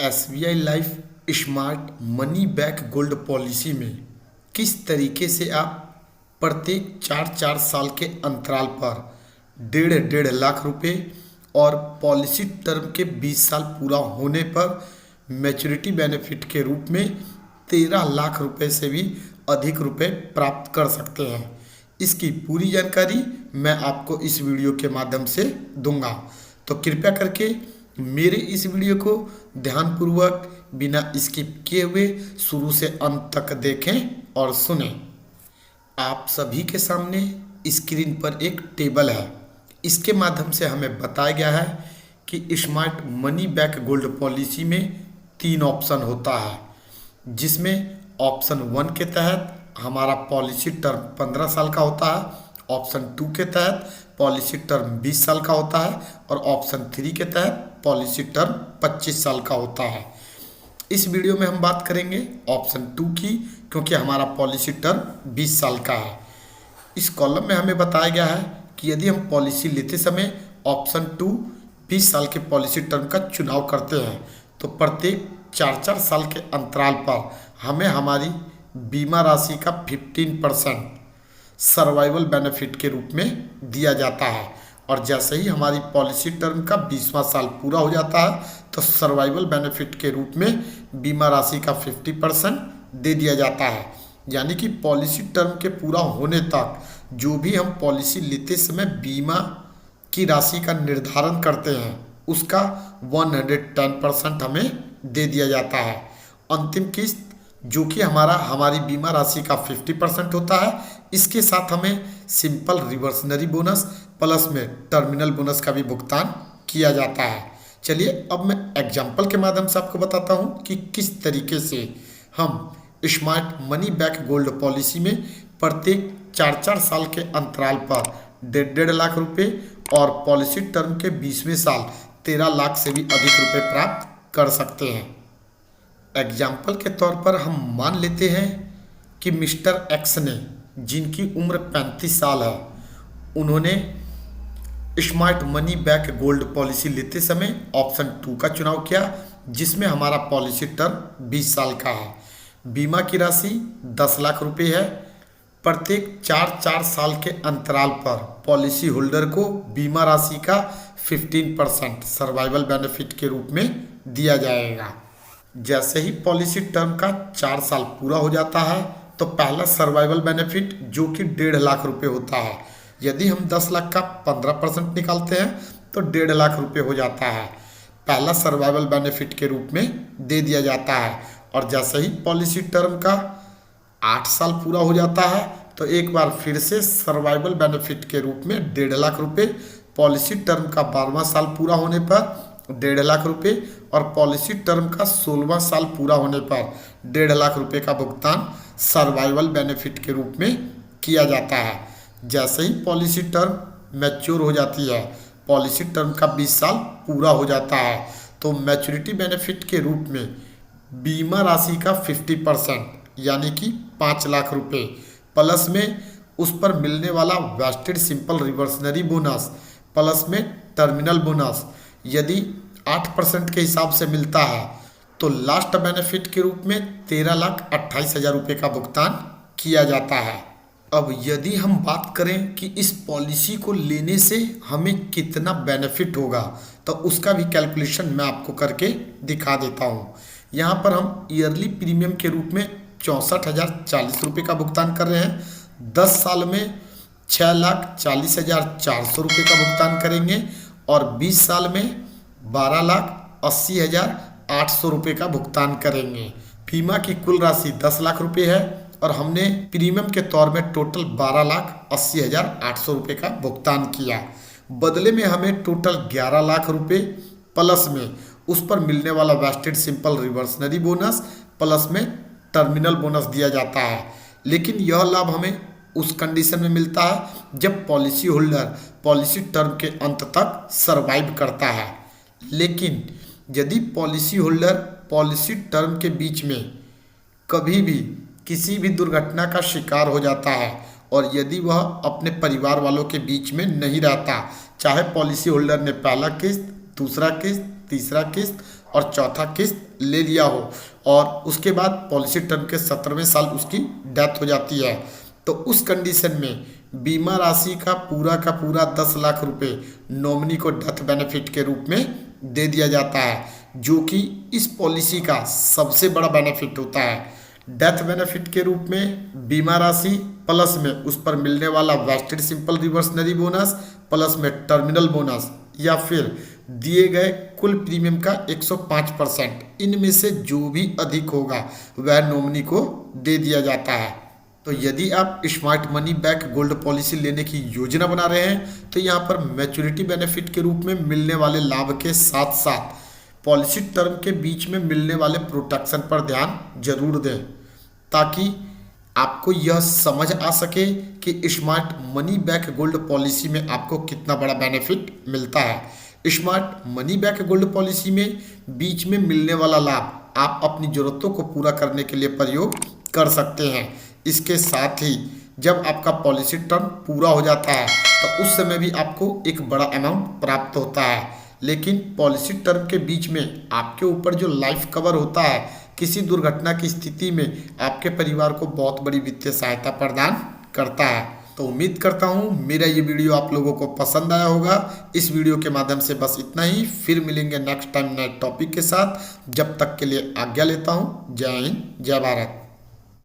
SBI life smart money back gold policy में किस तरीके से आप प्रत्येक 4 साल के अंतराल पर 1.5 लाख रुपए और पॉलिसी टर्म के 20 साल पूरा होने पर मैच्योरिटी बेनिफिट के रूप में 13 लाख रुपए से भी अधिक रुपए प्राप्त कर सकते हैं। इसकी पूरी जानकारी मैं आपको इस वीडियो के माध्यम से दूंगा, तो कृपया करके मेरे इस वीडियो को ध्यानपूर्वक बिना स्किप किए हुए शुरू से अंत तक देखें और सुनें। आप सभी के सामने स्क्रीन पर एक टेबल है। इसके माध्यम से हमें बताया गया है कि smart money back gold policy में 3 ऑप्शन होता है, जिसमें ऑप्शन 1 के तहत हमारा पॉलिसी टर्म 15 साल का होता है, ऑप्शन 2 के तहत पॉलिसी टर्म 20 साल का होता है और ऑप्शन 3 के तहत पॉलिसी टर्म 25 साल का होता है। इस वीडियो में हम बात करेंगे ऑप्शन 2 की, क्योंकि हमारा पॉलिसी टर्म 20 साल का है। इस कॉलम में हमें बताया गया है कि यदि हम पॉलिसी लेते समय ऑप्शन 2 20 साल के पॉलिसी टर्म का चुनाव करते हैं तो प्रत्येक 4 साल के अंतराल पर हमें हमारी बीमा राशि का 15% सर्वाइवल बेनिफिट के रूप में दिया जाता है, और जैसे ही हमारी पॉलिसी टर्म का 20वां साल पूरा हो जाता है तो सर्वाइवल बेनिफिट के रूप में बीमा राशि का 50% दे दिया जाता है। यानी कि पॉलिसी टर्म के पूरा होने तक जो भी हम पॉलिसी लेते समय बीमा की राशि का निर्धारण करते हैं उसका 110% हमें दे दिया जाता है। अंतिम किस्त जो कि हमारी बीमा राशि का 50% होता है, इसके साथ हमें सिंपल रिवर्सनरी बोनस प्लस में टर्मिनल बोनस का भी भुगतान किया जाता है। चलिए अब मैं एग्जाम्पल के माध्यम से आपको बताता हूँ कि किस तरीके से हम smart money back gold policy में प्रत्येक 4 साल के अंतराल पर 1.5 लाख रुपए और पॉलिसी टर्म के 20वें साल 13 लाख से भी अधिक रुपए प्राप्त कर सकते हैं। एग्जाम्पल के तौर पर हम मान लेते हैं कि मिस्टर एक्स ने, जिनकी उम्र 35 साल है, उन्होंने smart money back gold policy लेते समय ऑप्शन 2 का चुनाव किया, जिसमें हमारा पॉलिसी टर्म 20 साल का है। बीमा की राशि 10 लाख रुपए है। प्रत्येक 4 साल के अंतराल पर पॉलिसी होल्डर को बीमा राशि का 15% सर्वाइवल बेनिफिट के रूप में दिया जाएगा। जैसे ही पॉलिसी टर्म का 4 साल पूरा हो जाता है तो पहला सर्वाइवल बेनिफिट जो कि 1.5 लाख रुपए होता है, यदि हम 10 लाख का 15% निकालते हैं तो 1.5 लाख रुपए हो जाता है। पहला सर्वाइवल बेनिफिट के रूप में दे दिया जाता है, और जैसे ही पॉलिसी टर्म का 8 साल पूरा हो जाता है तो एक बार फिर से सर्वाइवल बेनिफिट के रूप में 1.5 लाख रुपए, पॉलिसी टर्म का 12वां साल पूरा होने पर 1.5 लाख रुपए और पॉलिसी टर्म का 16वां साल पूरा होने पर 1.5 लाख रुपए का भुगतान सर्वाइवल बेनिफिट के रूप में किया जाता है। जैसे ही पॉलिसी टर्म मैच्योर हो जाती है, पॉलिसी टर्म का 20 साल पूरा हो जाता है, तो मैच्योरिटी बेनिफिट के रूप में बीमा राशि का 50% यानी कि 5 लाख रुपए प्लस में उस पर मिलने वाला wasted simple reversionary bonus plus में टर्मिनल बोनस यदि 8% के हिसाब से मिलता है तो लास्ट बेनिफिट के रूप में 13,28,000 रुपये का भुगतान किया जाता है। अब यदि हम बात करें कि इस पॉलिसी को लेने से हमें कितना बेनिफिट होगा, तो उसका भी कैलकुलेशन मैं आपको करके दिखा देता हूँ। यहाँ पर हम ईयरली प्रीमियम के रूप में 64,040 रुपये का भुगतान कर रहे हैं। 10 साल में 6,40,400 रुपये का भुगतान करेंगे और 20 साल में 12,80,800 रुपये का भुगतान करेंगे। बीमा की कुल राशि 10 लाख रुपये है और हमने प्रीमियम के तौर में टोटल 12,80,800 रुपये का भुगतान किया। बदले में हमें टोटल 11 लाख रुपये प्लस में उस पर मिलने वाला wasted simple reversionary bonus plus में टर्मिनल बोनस दिया जाता है। लेकिन यह लाभ हमें उस कंडीशन में मिलता है जब पॉलिसी होल्डर पॉलिसी टर्म के अंत तक सरवाइव करता है। लेकिन यदि पॉलिसी होल्डर पॉलिसी टर्म के बीच में कभी भी किसी भी दुर्घटना का शिकार हो जाता है और यदि वह अपने परिवार वालों के बीच में नहीं रहता, चाहे पॉलिसी होल्डर ने पहला किस्त, दूसरा किस्त, तीसरा किस्त और चौथा किस्त ले लिया हो और उसके बाद पॉलिसी टर्म के 17वें साल उसकी डेथ हो जाती है, तो उस कंडीशन में बीमा राशि का पूरा 10 लाख रुपए नॉमिनी को डेथ बेनिफिट के रूप में दे दिया जाता है, जो कि इस पॉलिसी का सबसे बड़ा बेनिफिट होता है। डेथ बेनिफिट के रूप में बीमा राशि प्लस में उस पर मिलने वाला wasted simple reversionary bonus plus में टर्मिनल बोनस या फिर दिए गए कुल प्रीमियम का 105%, इनमें से जो भी अधिक होगा वह नॉमिनी को दे दिया जाता है। तो यदि आप smart money back gold policy लेने की योजना बना रहे हैं तो यहाँ पर मैच्योरिटी बेनिफिट के रूप में मिलने वाले लाभ के साथ साथ पॉलिसी टर्म के बीच में मिलने वाले प्रोटेक्शन पर ध्यान जरूर दें, ताकि आपको यह समझ आ सके कि smart money back gold policy में आपको कितना बड़ा बेनिफिट मिलता है। Smart money back gold policy में बीच में मिलने वाला लाभ आप अपनी ज़रूरतों को पूरा करने के लिए प्रयोग कर सकते हैं। इसके साथ ही जब आपका पॉलिसी टर्म पूरा हो जाता है तो उस समय भी आपको एक बड़ा अमाउंट प्राप्त होता है, लेकिन पॉलिसी टर्म के बीच में आपके ऊपर जो लाइफ कवर होता है, किसी दुर्घटना की स्थिति में आपके परिवार को बहुत बड़ी वित्तीय सहायता प्रदान करता है। तो उम्मीद करता हूँ मेरा ये वीडियो आप लोगों को पसंद आया होगा। इस वीडियो के माध्यम से बस इतना ही, फिर मिलेंगे नेक्स्ट टाइम नए टॉपिक के साथ। जब तक के लिए आज्ञा लेता हूँ। जय हिंद, जय भारत।